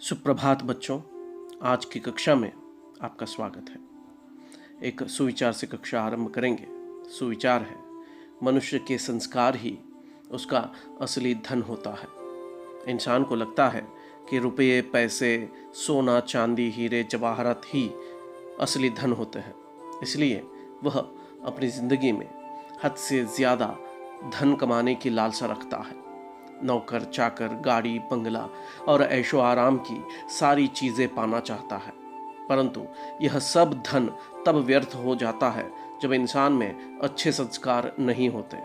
सुप्रभात बच्चों, आज की कक्षा में आपका स्वागत है। एक सुविचार से कक्षा आरंभ करेंगे। सुविचार है, मनुष्य के संस्कार ही उसका असली धन होता है। इंसान को लगता है कि रुपये, पैसे, सोना, चांदी, हीरे, जवाहरात ही असली धन होते हैं, इसलिए वह अपनी ज़िंदगी में हद से ज़्यादा धन कमाने की लालसा रखता है। नौकर चाकर, गाड़ी, बंगला और ऐशो आराम की सारी चीज़ें पाना चाहता है, परंतु यह सब धन तब व्यर्थ हो जाता है जब इंसान में अच्छे संस्कार नहीं होते।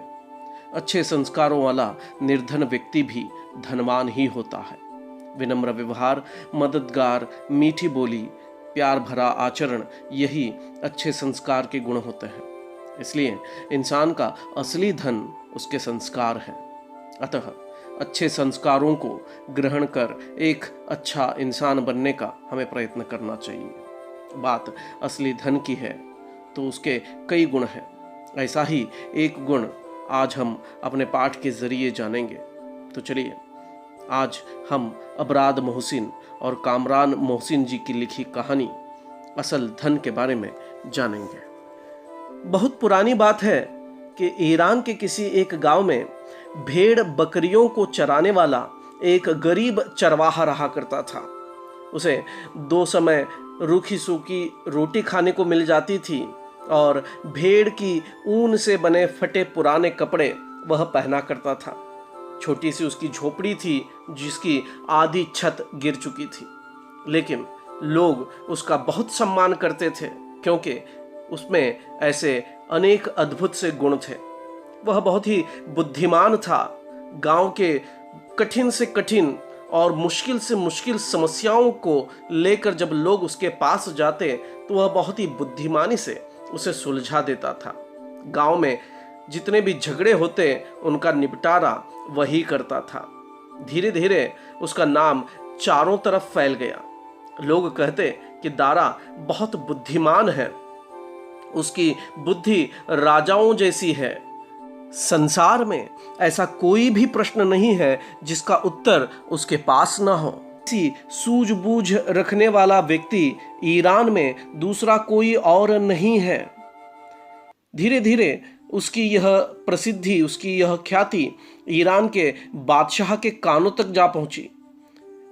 अच्छे संस्कारों वाला निर्धन व्यक्ति भी धनवान ही होता है। विनम्र व्यवहार, मददगार, मीठी बोली, प्यार भरा आचरण, यही अच्छे संस्कार के गुण होते हैं। इसलिए इंसान का असली धन उसके संस्कार है। अतः अच्छे संस्कारों को ग्रहण कर एक अच्छा इंसान बनने का हमें प्रयत्न करना चाहिए। बात असली धन की है तो उसके कई गुण हैं। ऐसा ही एक गुण आज हम अपने पाठ के जरिए जानेंगे। तो चलिए, आज हम अबराद मोहसिन और कामरान मोहसिन जी की लिखी कहानी असल धन के बारे में जानेंगे। बहुत पुरानी बात है कि ईरान के किसी एक गांव में भेड़ बकरियों को चराने वाला एक गरीब चरवाहा रहा करता था। उसे 2 समय रूखी सूखी रोटी खाने को मिल जाती थी और भेड़ की ऊन से बने फटे पुराने कपड़े वह पहना करता था। छोटी सी उसकी झोपड़ी थी जिसकी आधी छत गिर चुकी थी, लेकिन लोग उसका बहुत सम्मान करते थे क्योंकि उसमें ऐसे अनेक अद्भुत से गुण थे। वह बहुत ही बुद्धिमान था। गांव के कठिन से कठिन और मुश्किल से मुश्किल समस्याओं को लेकर जब लोग उसके पास जाते तो वह बहुत ही बुद्धिमानी से उसे सुलझा देता था। गांव में जितने भी झगड़े होते उनका निपटारा वही करता था। धीरे धीरे उसका नाम चारों तरफ फैल गया। लोग कहते कि दारा बहुत बुद्धिमान है, उसकी बुद्धि राजाओं जैसी है। संसार में ऐसा कोई भी प्रश्न नहीं है जिसका उत्तर उसके पास न हो। ऐसी सूझबूझ रखने वाला व्यक्ति ईरान में दूसरा कोई और नहीं है। धीरे धीरे उसकी यह प्रसिद्धि, उसकी यह ख्याति ईरान के बादशाह के कानों तक जा पहुंची।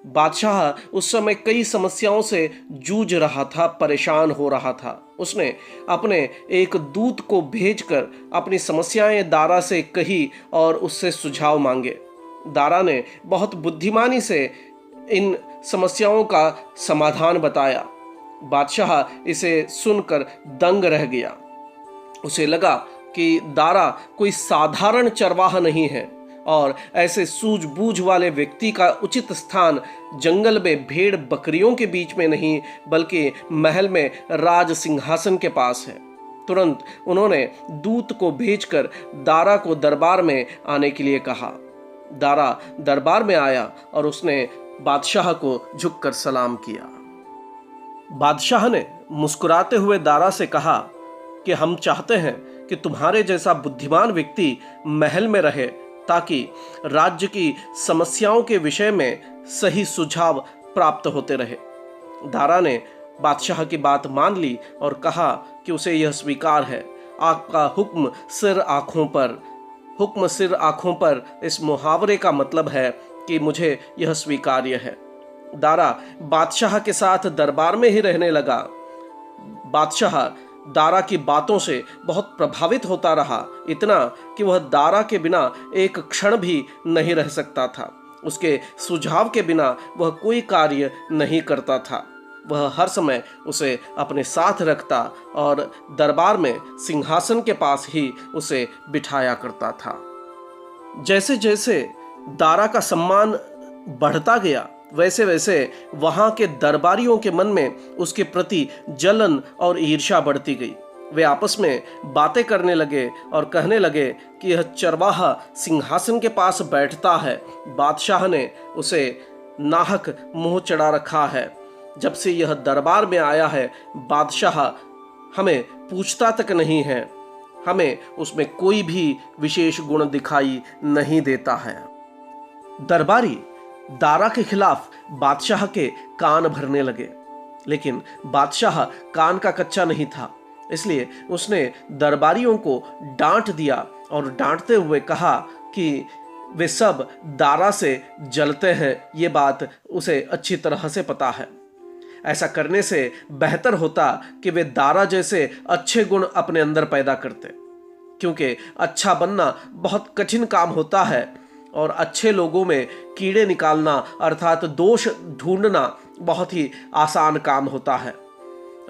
बादशाह उस समय कई समस्याओं से जूझ रहा था, परेशान हो रहा था। उसने अपने एक दूत को भेजकर अपनी समस्याएं दारा से कही और उससे सुझाव मांगे। दारा ने बहुत बुद्धिमानी से इन समस्याओं का समाधान बताया। बादशाह इसे सुनकर दंग रह गया। उसे लगा कि दारा कोई साधारण चरवाहा नहीं है और ऐसे सूझबूझ वाले व्यक्ति का उचित स्थान जंगल में भेड़ बकरियों के बीच में नहीं बल्कि महल में राज सिंहासन के पास है। तुरंत उन्होंने दूत को भेजकर दारा को दरबार में आने के लिए कहा। दारा दरबार में आया और उसने बादशाह को झुककर सलाम किया। बादशाह ने मुस्कुराते हुए दारा से कहा कि हम चाहते हैं कि तुम्हारे जैसा बुद्धिमान व्यक्ति महल में रहे ताकि राज्य की समस्याओं के विषय में सही सुझाव प्राप्त होते रहे। दारा ने बादशाह की बात मान ली और कहा कि उसे यह स्वीकार है। आपका हुक्म सिर आँखों पर। हुक्म सिर आँखों पर इस मुहावरे का मतलब है कि मुझे यह स्वीकार्य है। दारा बादशाह के साथ दरबार में ही रहने लगा। बादशाह दारा की बातों से बहुत प्रभावित होता रहा, इतना कि वह दारा के बिना एक क्षण भी नहीं रह सकता था। उसके सुझाव के बिना वह कोई कार्य नहीं करता था। वह हर समय उसे अपने साथ रखता और दरबार में सिंहासन के पास ही उसे बिठाया करता था। जैसे जैसे दारा का सम्मान बढ़ता गया वैसे वैसे वहां के दरबारियों के मन में उसके प्रति जलन और ईर्ष्या बढ़ती गई। वे आपस में बातें करने लगे और कहने लगे कि यह चरवाहा सिंहासन के पास बैठता है। बादशाह ने उसे नाहक मुंह चढ़ा रखा है। जब से यह दरबार में आया है, बादशाह हमें पूछता तक नहीं है। हमें उसमें कोई भी विशेष गुण दिखाई नहीं देता है। दरबारी दारा के खिलाफ बादशाह के कान भरने लगे, लेकिन बादशाह कान का कच्चा नहीं था, इसलिए उसने दरबारियों को डांट दिया और डांटते हुए कहा कि वे सब दारा से जलते हैं। ये बात उसे अच्छी तरह से पता है। ऐसा करने से बेहतर होता कि वे दारा जैसे अच्छे गुण अपने अंदर पैदा करते, क्योंकि अच्छा बनना बहुत कठिन काम होता है और अच्छे लोगों में कीड़े निकालना अर्थात दोष ढूंढना बहुत ही आसान काम होता है।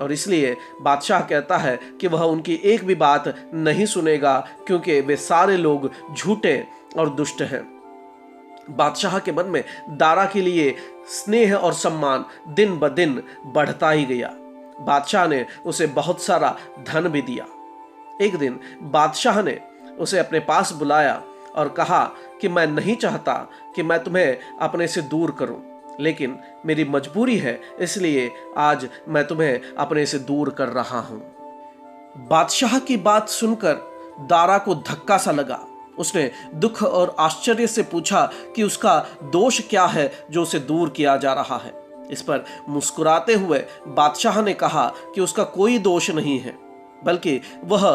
और इसलिए बादशाह कहता है कि वह उनकी एक भी बात नहीं सुनेगा, क्योंकि वे सारे लोग झूठे और दुष्ट हैं। बादशाह के मन में दारा के लिए स्नेह और सम्मान दिन ब दिन बढ़ता ही गया। बादशाह ने उसे बहुत सारा धन भी दिया। एक दिन बादशाह ने उसे अपने पास बुलाया और कहा कि मैं नहीं चाहता कि मैं तुम्हें अपने से दूर करूं, लेकिन मेरी मजबूरी है, इसलिए आज मैं तुम्हें अपने से दूर कर रहा हूं। बादशाह की बात सुनकर दारा को धक्का सा लगा। उसने दुख और आश्चर्य से पूछा कि उसका दोष क्या है जो उसे दूर किया जा रहा है। इस पर मुस्कुराते हुए बादशाह ने कहा कि उसका कोई दोष नहीं है, बल्कि वह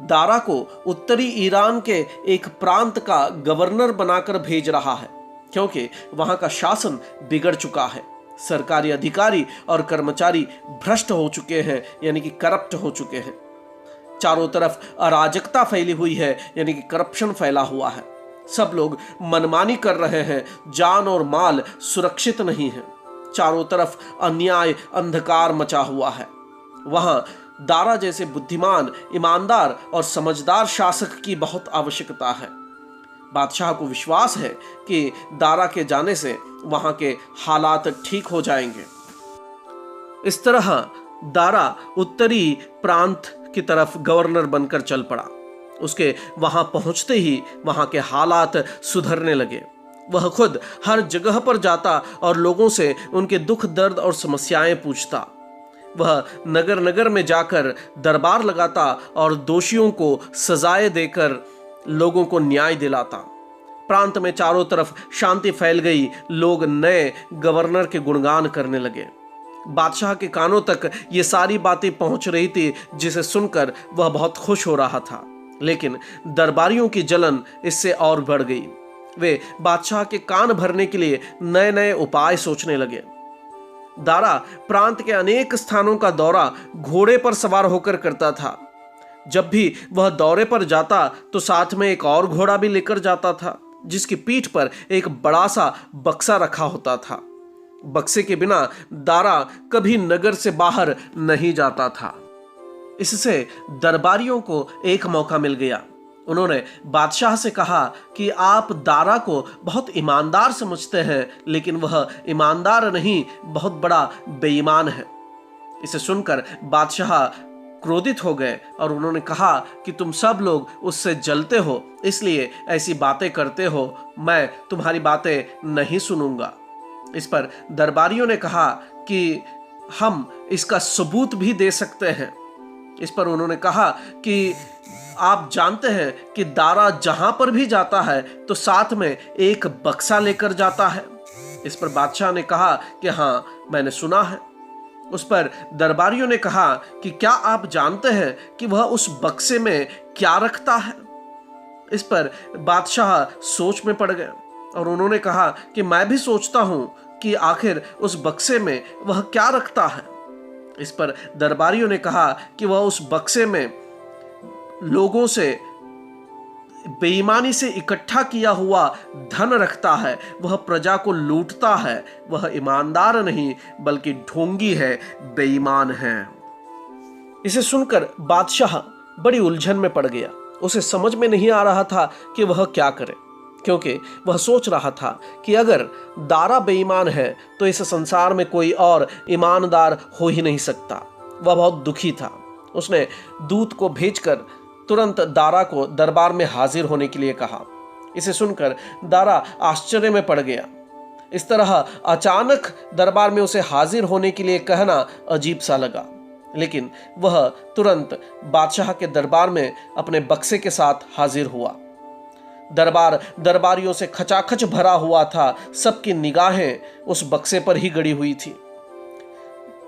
दारा को उत्तरी ईरान के एक प्रांत का गवर्नर बनाकर भेज रहा है, क्योंकि वहां का शासन बिगड़ चुका है। सरकारी अधिकारी और कर्मचारी भ्रष्ट हो चुके हैं, यानी कि करप्ट हो चुके हैं। चारों तरफ अराजकता फैली हुई है, यानी कि करप्शन फैला हुआ है। सब लोग मनमानी कर रहे हैं, जान और माल सुरक्षित नहीं है। चारों तरफ अन्याय अंधकार मचा हुआ है। वहां दारा जैसे बुद्धिमान, ईमानदार और समझदार शासक की बहुत आवश्यकता है। बादशाह को विश्वास है कि दारा के जाने से वहां के हालात ठीक हो जाएंगे। इस तरह दारा उत्तरी प्रांत की तरफ गवर्नर बनकर चल पड़ा। उसके वहां पहुंचते ही वहां के हालात सुधरने लगे। वह खुद हर जगह पर जाता और लोगों से उनके दुख दर्द और समस्याएं पूछता। वह नगर नगर में जाकर दरबार लगाता और दोषियों को सजाएं देकर लोगों को न्याय दिलाता। प्रांत में चारों तरफ शांति फैल गई। लोग नए गवर्नर के गुणगान करने लगे। बादशाह के कानों तक ये सारी बातें पहुंच रही थी, जिसे सुनकर वह बहुत खुश हो रहा था। लेकिन दरबारियों की जलन इससे और बढ़ गई। वे बादशाह के कान भरने के लिए नए नए उपाय सोचने लगे। दारा प्रांत के अनेक स्थानों का दौरा घोड़े पर सवार होकर करता था। जब भी वह दौरे पर जाता तो साथ में एक और घोड़ा भी लेकर जाता था, जिसकी पीठ पर एक बड़ा सा बक्सा रखा होता था। बक्से के बिना दारा कभी नगर से बाहर नहीं जाता था। इससे दरबारियों को एक मौका मिल गया। उन्होंने बादशाह से कहा कि आप दारा को बहुत ईमानदार समझते हैं, लेकिन वह ईमानदार नहीं, बहुत बड़ा बेईमान है। इसे सुनकर बादशाह क्रोधित हो गए और उन्होंने कहा कि तुम सब लोग उससे जलते हो, इसलिए ऐसी बातें करते हो। मैं तुम्हारी बातें नहीं सुनूंगा। इस पर दरबारियों ने कहा कि हम इसका सबूत भी दे सकते हैं। इस पर उन्होंने कहा कि आप जानते हैं कि दारा जहां पर भी जाता है तो साथ में एक बक्सा लेकर जाता है। इस पर बादशाह ने कहा कि हाँ, मैंने सुना है। उस पर दरबारियों ने कहा कि क्या आप जानते हैं कि वह उस बक्से में क्या रखता है? इस पर बादशाह सोच में पड़ गए और उन्होंने कहा कि मैं भी सोचता हूं कि आखिर उस बक्से में वह क्या रखता है। इस पर दरबारियों ने कहा कि वह उस बक्से में लोगों से बेईमानी से इकट्ठा किया हुआ धन रखता है। वह प्रजा को लूटता है। वह ईमानदार नहीं बल्कि ढोंगी है, बेईमान है। इसे सुनकर बादशाह बड़ी उलझन में पड़ गया। उसे समझ में नहीं आ रहा था कि वह क्या करे, क्योंकि वह सोच रहा था कि अगर दारा बेईमान है तो इस संसार में कोई और ईमानदार हो ही नहीं सकता। वह बहुत दुखी था। उसने दूत को भेजकर तुरंत दारा को दरबार में हाजिर होने के लिए कहा। इसे सुनकर दारा आश्चर्य में पड़ गया। इस तरह अचानक दरबार में उसे हाजिर होने के लिए कहना अजीब सा लगा, लेकिन वह तुरंत बादशाह के दरबार में अपने बक्से के साथ हाजिर हुआ। दरबार दरबारियों से खचाखच भरा हुआ था। सबकी निगाहें उस बक्से पर ही गड़ी हुई थी।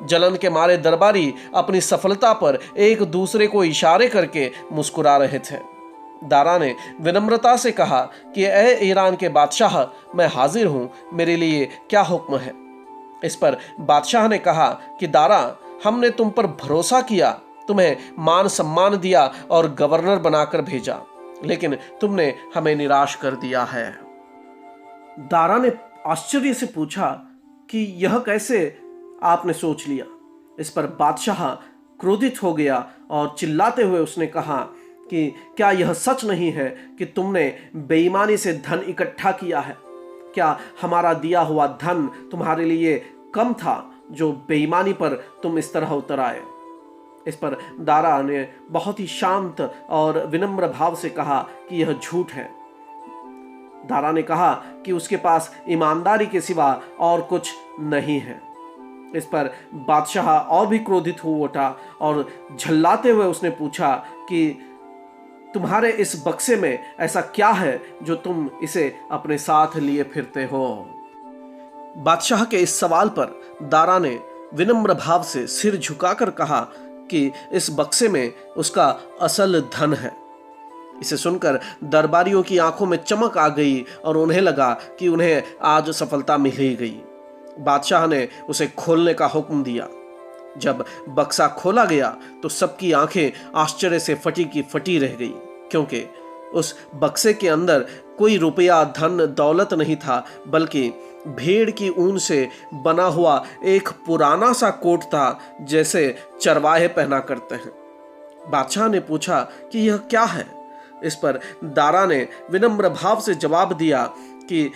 जलन के मारे दरबारी अपनी सफलता पर एक दूसरे को इशारे करके मुस्कुरा रहे थे। दारा ने विनम्रता से कहा कि ए ईरान के बादशाह, मैं हाजिर हूं, मेरे लिए क्या हुक्म है। इस पर बादशाह ने कहा कि दारा, हमने तुम पर भरोसा किया, तुम्हें मान सम्मान दिया और गवर्नर बनाकर भेजा, लेकिन तुमने हमें निराश कर दिया है। दारा ने आश्चर्य से पूछा कि यह कैसे आपने सोच लिया। इस पर बादशाह क्रोधित हो गया और चिल्लाते हुए उसने कहा कि क्या यह सच नहीं है कि तुमने बेईमानी से धन इकट्ठा किया है? क्या हमारा दिया हुआ धन तुम्हारे लिए कम था जो बेईमानी पर तुम इस तरह उतर आए? इस पर दारा ने बहुत ही शांत और विनम्र भाव से कहा कि यह झूठ है। दारा ने कहा कि उसके पास ईमानदारी के सिवा और कुछ नहीं है। इस पर बादशाह और भी क्रोधित हो उठा और झल्लाते हुए उसने पूछा कि तुम्हारे इस बक्से में ऐसा क्या है जो तुम इसे अपने साथ लिए फिरते हो? बादशाह के इस सवाल पर दारा ने विनम्र भाव से सिर झुकाकर कहा कि इस बक्से में उसका असल धन है। इसे सुनकर दरबारियों की आंखों में चमक आ गई और उन्हें लगा कि उन्हें आज सफलता मिल ही गई। बादशाह ने उसे खोलने का हुक्म दिया। जब बक्सा खोला गया तो सबकी आंखें आश्चर्य से फटी की फटी रह गई, क्योंकि उस बक्से के अंदर कोई रुपया, धन, दौलत नहीं था, बल्कि भेड़ की ऊन से बना हुआ एक पुराना सा कोट था, जैसे चरवाहे पहना करते हैं। बादशाह ने पूछा कि यह क्या है? इस पर दारा ने विनम्र भाव से जवाब दिया कि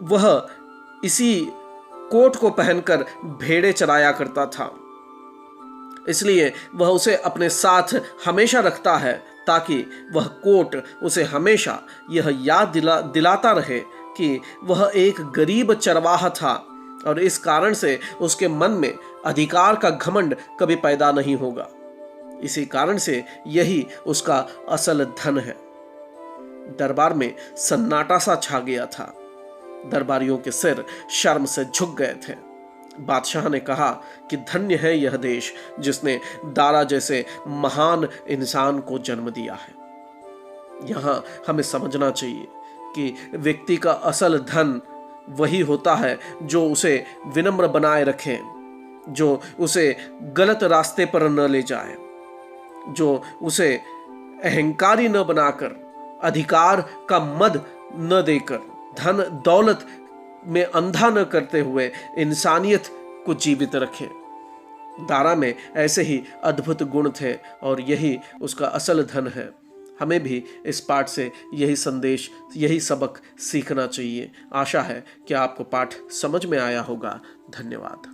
वह इसी कोट को पहनकर भेड़ें चराया करता था, इसलिए वह उसे अपने साथ हमेशा रखता है, ताकि वह कोट उसे हमेशा यह याद दिलाता रहे कि वह एक गरीब चरवाहा था और इस कारण से उसके मन में अधिकार का घमंड कभी पैदा नहीं होगा। इसी कारण से यही उसका असल धन है। दरबार में सन्नाटा सा छा गया था। दरबारियों के सिर शर्म से झुक गए थे। बादशाह ने कहा कि धन्य है यह देश जिसने दारा जैसे महान इंसान को जन्म दिया है। यहां हमें समझना चाहिए कि व्यक्ति का असल धन वही होता है जो उसे विनम्र बनाए रखे, जो उसे गलत रास्ते पर न ले जाए, जो उसे अहंकारी न बनाकर, अधिकार का मद न देकर, धन दौलत में अंधा न करते हुए इंसानियत को जीवित रखे। दारा में ऐसे ही अद्भुत गुण थे और यही उसका असल धन है। हमें भी इस पाठ से यही संदेश, यही सबक सीखना चाहिए। आशा है कि आपको पाठ समझ में आया होगा। धन्यवाद।